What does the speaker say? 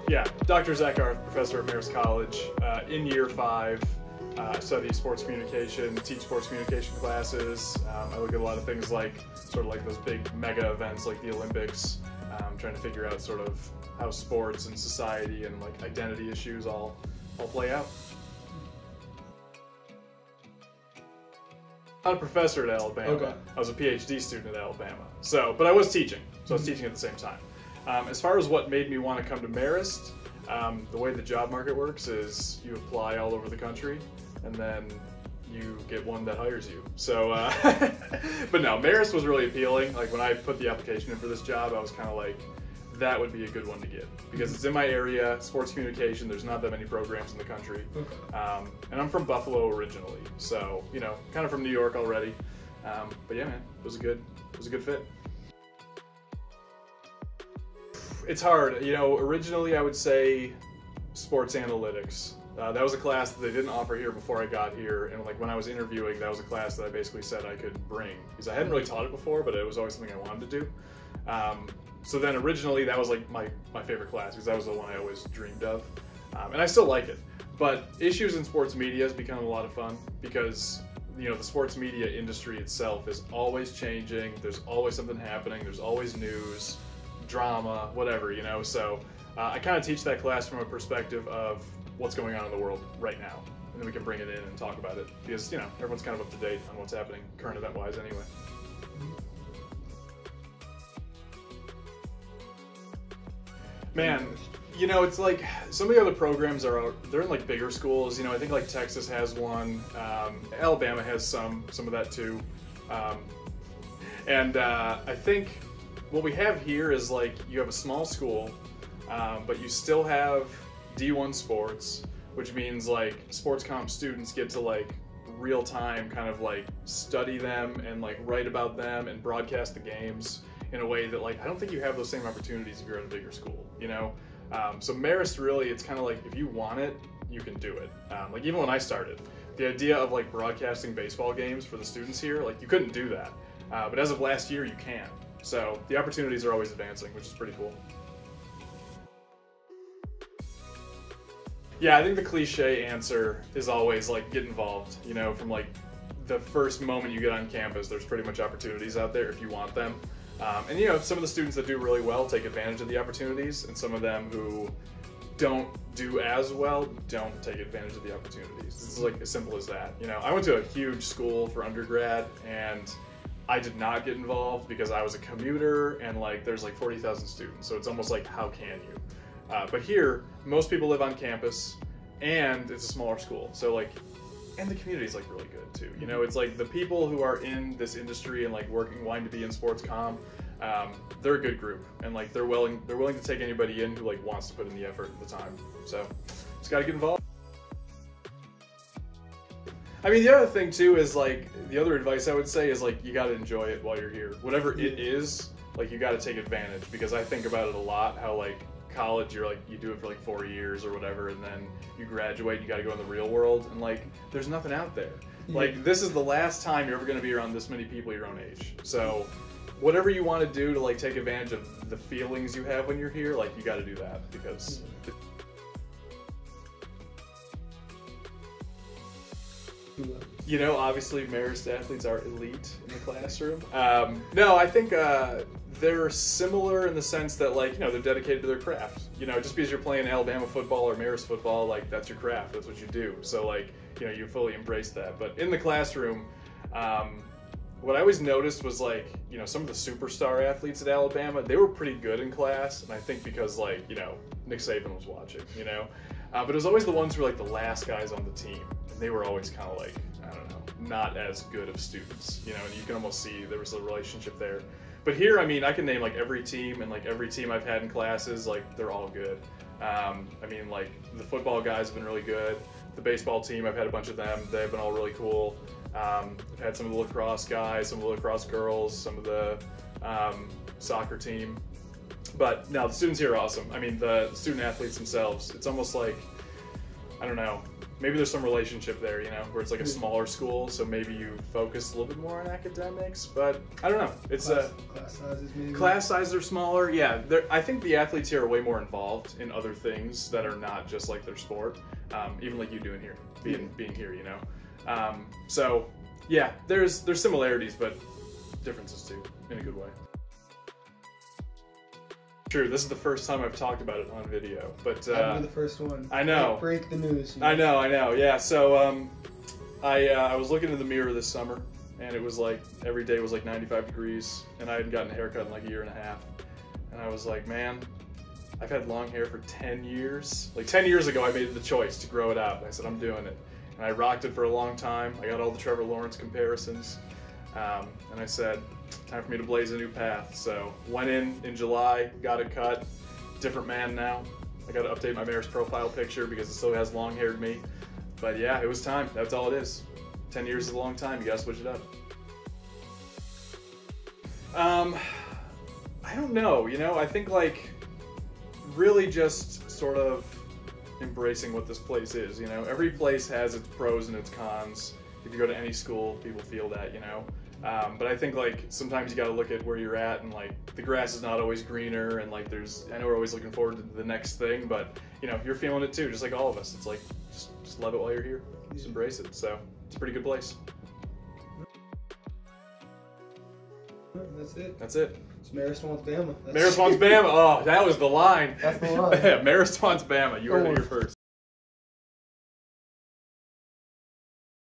Yeah, Dr. Zach Arth, professor at Marist College. In year 5, I study sports communication, teach sports communication classes. I look at a lot of things like sort of like those big mega events like the Olympics, trying to figure out sort of how sports and society and like identity issues all play out. I'm not a professor at Alabama. Okay. I was a PhD student at Alabama. But I was teaching, so I was teaching at the same time. As far as what made me want to come to Marist, the way the job market works is you apply all over the country, and then you get one that hires you. So, but no, Marist was really appealing. Like when I put the application in for this job, I was kind of like, that would be a good one to get because it's in my area, sports communication. There's not that many programs in the country, and I'm from Buffalo originally, so you know, kind of from New York already. But yeah, man, it was a good fit. It's hard, you know. Originally, I would say sports analytics. That was a class that they didn't offer here before I got here, and like when I was interviewing, that was a class that I basically said I could bring because I hadn't really taught it before, but it was always something I wanted to do. So then originally that was like my favorite class because that was the one I always dreamed of, and I still like it. But issues in sports media has become a lot of fun because you know the sports media industry itself is always changing. There's always something happening. There's always news, drama, whatever, you know. So I kind of teach that class from a perspective of what's going on in the world right now, and then we can bring it in and talk about it because you know everyone's kind of up to date on what's happening current event wise anyway. Man, you know, it's like some of the other programs they're in like bigger schools. You know, I think like Texas has one, Alabama has some of that too, and I think what we have here is like you have a small school, but you still have D1 sports, which means like sports comp students get to like real time kind of like study them and like write about them and broadcast the games in a way that like I don't think you have those same opportunities if you're at a bigger school, you know. So Marist really, it's kind of like if you want it, you can do it. Like even when I started, the idea of like broadcasting baseball games for the students here, like you couldn't do that, but as of last year you can. So the opportunities are always advancing, which is pretty cool. Yeah, I think the cliche answer is always like get involved. You know, from like the first moment you get on campus, there's pretty much opportunities out there if you want them. And you know, some of the students that do really well take advantage of the opportunities, and some of them who don't do as well don't take advantage of the opportunities. This is like as simple as that. You know, I went to a huge school for undergrad, and I did not get involved because I was a commuter, and like there's like 40,000 students, so it's almost like how can you? But here, most people live on campus, and it's a smaller school, so like, and the community is like really good too. You know, it's like the people who are in this industry and like wanting to be in sports comm, they're a good group, and like they're willing to take anybody in who like wants to put in the effort and the time. So just got to get involved. I mean, the other thing too is like the other advice I would say is like you got to enjoy it while you're here. Whatever it is, like you got to take advantage, because I think about it a lot how like college you do it for like 4 years or whatever, and then you graduate, you got to go in the real world, and like there's nothing out there. Like this is the last time you're ever going to be around this many people your own age. So whatever you want to do to like take advantage of the feelings you have when you're here, like you got to do that, because you know, obviously Marist athletes are elite in the classroom. No, I think they're similar in the sense that like, you know, they're dedicated to their craft. You know, just because you're playing Alabama football or Marist football, like that's your craft, that's what you do. So like, you know, you fully embrace that. But in the classroom, what I always noticed was like, you know, some of the superstar athletes at Alabama, they were pretty good in class. And I think because like, you know, Nick Saban was watching, you know, but it was always the ones who were like the last guys on the team. And they were always kind of like, I don't know, not as good of students, you know, and you can almost see there was a relationship there. But here, I mean, I can name like every team, and like every team I've had in classes, like they're all good. I mean, like the football guys have been really good. The baseball team, I've had a bunch of them. They've been all really cool. I've had some of the lacrosse guys, some of the lacrosse girls, some of the soccer team. But no, the students here are awesome. I mean, the student athletes themselves, it's almost like, I don't know, maybe there's some relationship there, you know, where it's like a smaller school, so maybe you focus a little bit more on academics. But I don't know. It's class sizes maybe. Class sizes are smaller. Yeah, I think the athletes here are way more involved in other things that are not just like their sport. Even like you doing here, being here, you know. So yeah, there's similarities, but differences too, in a good way. True, this is the first time I've talked about it on video, but I'll be the first one. I know. Break the news. You know? I know. Yeah. So I was looking in the mirror this summer, and it was like every day was like 95 degrees, and I hadn't gotten a haircut in like a year and a half, and I was like, man, I've had long hair for 10 years. Like 10 years ago, I made the choice to grow it out. And I said, I'm doing it, and I rocked it for a long time. I got all the Trevor Lawrence comparisons, and I said, time for me to blaze a new path. So went in July, got it cut, different man now. I got to update my Marist profile picture because it still has long-haired me. But yeah, it was time. That's all it is. 10 years is a long time. You gotta switch it up. I don't know. You know, I think like really just sort of embracing what this place is. You know, every place has its pros and its cons. If you go to any school, people feel that. You know. But I think like sometimes you got to look at where you're at, and like the grass is not always greener, and like I know we're always looking forward to the next thing, but you know, you're feeling it too, just like all of us. It's like just love it while you're here, just embrace it. So it's a pretty good place. That's it. That's it. It's Marist wants Bama. Marist wants Bama. Oh, that was the line. That's the line. Marist wants Bama. You heard it here first.